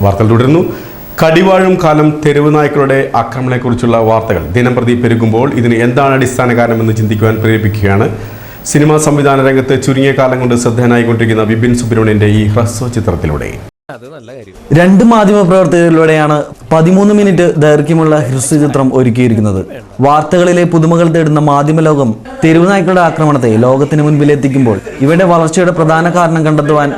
വാർത്തകൾ തുടരുന്നു. കടിവാഴും കാലം തെരുവ് നായ്ക്കളുടെ ആക്രമണത്തെക്കുറിച്ചുള്ള വാർത്തകൾ ദിനംപ്രതി പെരുകുമ്പോൾ ഇതിന് എന്താണ് അടിസ്ഥാന കാരണമെന്ന് ചിന്തിക്കുവാൻ പ്രേരിപ്പിക്കുകയാണ്. സിനിമാ സംവിധാന രംഗത്ത് ചുരുങ്ങിയ കാലം കൊണ്ട് ശ്രദ്ധേയനായിക്കൊണ്ടിരിക്കുന്ന വിപിൻ സുബ്രഹ്മണ്യന്റെ ഈ ഹ്രസ്വ ചിത്രത്തിലൂടെ 2 മാധ്യമപ്രവർത്തകരിലൂടെയാണ് 13 മിനിറ്റ് ദൈർഘ്യമുള്ള ഹ്രസ്വചിത്രം ഒരുക്കിയിരിക്കുന്നത്. വാർത്തകളിലെ പുതുമകൾ തേടുന്ന മാധ്യമലോകം തെരുവ് നായ്ക്കളുടെ ആക്രമണത്തെ ലോകത്തിന് മുൻപിൽ എത്തിക്കുമ്പോൾ ഇവയുടെ വളർച്ചയുടെ പ്രധാന കാരണം കണ്ടെത്തുവാൻ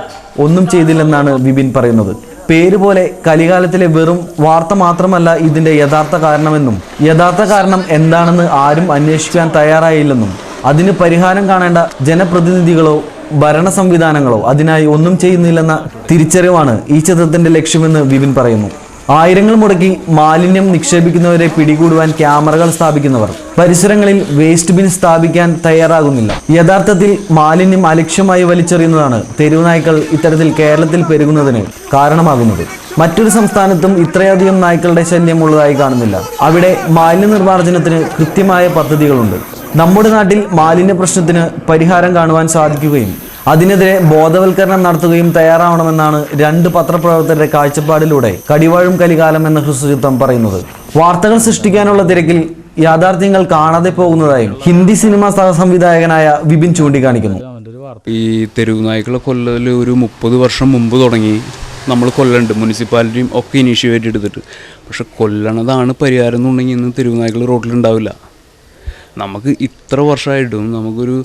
ഒന്നും ചെയ്തില്ലെന്നാണ് വിപിൻ പറയുന്നത്. പേര് പോലെ കലികാലത്തിലെ വെറും വാർത്ത മാത്രമല്ല ഇതിന്റെ യഥാർത്ഥ കാരണമെന്നും യഥാർത്ഥ കാരണം എന്താണെന്ന് ആരും അന്വേഷിക്കാൻ തയ്യാറായില്ലെന്നും അതിന് പരിഹാരം കാണേണ്ട ജനപ്രതിനിധികളോ ഭരണ സംവിധാനങ്ങളോ അതിനായി ഒന്നും ചെയ്യുന്നില്ലെന്ന തിരിച്ചറിവാണ് ഈ ചിത്രത്തിന്റെ ലക്ഷ്യമെന്ന് വിപിൻ പറയുന്നു. ആയിരങ്ങൾ മുടക്കി മാലിന്യം നിക്ഷേപിക്കുന്നവരെ പിടികൂടുവാൻ ക്യാമറകൾ സ്ഥാപിക്കുന്നവർ പരിസരങ്ങളിൽ വേസ്റ്റ് ബിൻ സ്ഥാപിക്കാൻ തയ്യാറാകുന്നില്ല. യഥാർത്ഥത്തിൽ മാലിന്യം അലക്ഷ്യമായി വലിച്ചെറിയുന്നതാണ് തെരുവ് നായ്ക്കൾ ഇത്തരത്തിൽ കേരളത്തിൽ പെരുകുന്നതിന് കാരണമാകുന്നത്. മറ്റൊരു സംസ്ഥാനത്തും ഇത്രയധികം നായ്ക്കളുടെ ശല്യം ഉള്ളതായി കാണുന്നില്ല. അവിടെ മാലിന്യ നിർമ്മാർജ്ജനത്തിന് കൃത്യമായ പദ്ധതികളുണ്ട്. നമ്മുടെ നാട്ടിൽ മാലിന്യ പ്രശ്നത്തിന് പരിഹാരം കാണുവാൻ സാധിക്കുകയും അതിനെതിരെ ബോധവൽക്കരണം നടത്തുകയും തയ്യാറാവണമെന്നാണ് 2 പത്രപ്രവർത്തകരുടെ കാഴ്ചപ്പാടിലൂടെ കടിവാഴും കലികാലം എന്ന ഹ്രസ്വചിത്രം പറയുന്നത്. വാർത്തകൾ സൃഷ്ടിക്കാനുള്ള തിരക്കിൽ യാഥാർത്ഥ്യങ്ങൾ കാണാതെ പോകുന്നതായും ഹിന്ദി സിനിമാ സഹസംവിധായകനായ വിപിൻ ചൂണ്ടിക്കാണിക്കുന്നു. ഈ തെരുവ് നായ്ക്കളെ കൊല്ലൽ ഒരു 30 വർഷം മുമ്പ് തുടങ്ങി നമ്മൾ കൊല്ലുന്നുണ്ട്. മുനിസിപ്പാലിറ്റിയും ഒക്കെ ഇനീഷ്യേറ്റ് എടുത്തിട്ട്. പക്ഷെ കൊല്ലണതാണ് പരിഹാരം എന്നുണ്ടെങ്കിൽ ഇന്ന് തെരുവ് നായ്ക്കൾ റോഡിലുണ്ടാവില്ല. നമുക്ക് ഇത്ര വർഷമായിട്ടും നമുക്കൊരു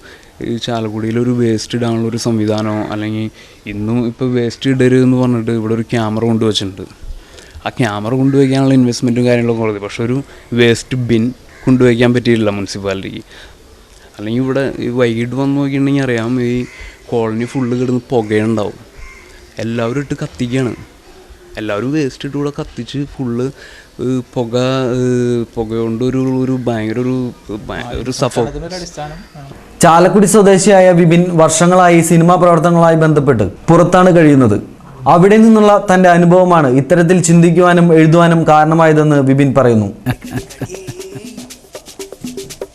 ചാലക്കുടിയിലൊരു വേസ്റ്റ് ഇടാനുള്ള ഒരു സംവിധാനമോ അല്ലെങ്കിൽ ഇന്നും ഇപ്പോൾ വേസ്റ്റ് ഇടരുത് എന്ന് പറഞ്ഞിട്ട് ഇവിടെ ഒരു ക്യാമറ കൊണ്ടുവച്ചിട്ടുണ്ട്. ആ ക്യാമറ കൊണ്ടുവയ്ക്കാനുള്ള ഇൻവെസ്റ്റ്മെൻറ്റും കാര്യങ്ങളൊക്കെ ഉള്ളത്. പക്ഷെ ഒരു വേസ്റ്റ് ബിൻ കൊണ്ടുവയ്ക്കാൻ പറ്റിയില്ല മുനിസിപ്പാലിറ്റിക്ക്. അല്ലെങ്കിൽ ഇവിടെ വൈകിട്ട് വന്ന് നോക്കിയിട്ടുണ്ടെങ്കിൽ അറിയാം, ഈ കോളനി ഫുള്ള് കിടന്ന് പുകയുണ്ടാവും. എല്ലാവരും ഇട്ട് കത്തിക്കുകയാണ്. എല്ലാവരും വേസ്റ്റ് ഇട്ട് കൂടെ കത്തിച്ച് ഫുള്ള് പുക കൊണ്ട് ഒരു ഭയങ്കര ഒരു സഫോ. ചാലക്കുടി സ്വദേശിയായ വിപിൻ വർഷങ്ങളായി സിനിമാ പ്രവർത്തനങ്ങളുമായി ബന്ധപ്പെട്ട് പുറത്താണ് കഴിയുന്നത്. അവിടെ നിന്നുള്ള തന്റെ അനുഭവമാണ് ഇത്തരത്തിൽ ചിന്തിക്കുവാനും എഴുതുവാനും കാരണമായതെന്ന് വിപിൻ പറയുന്നു.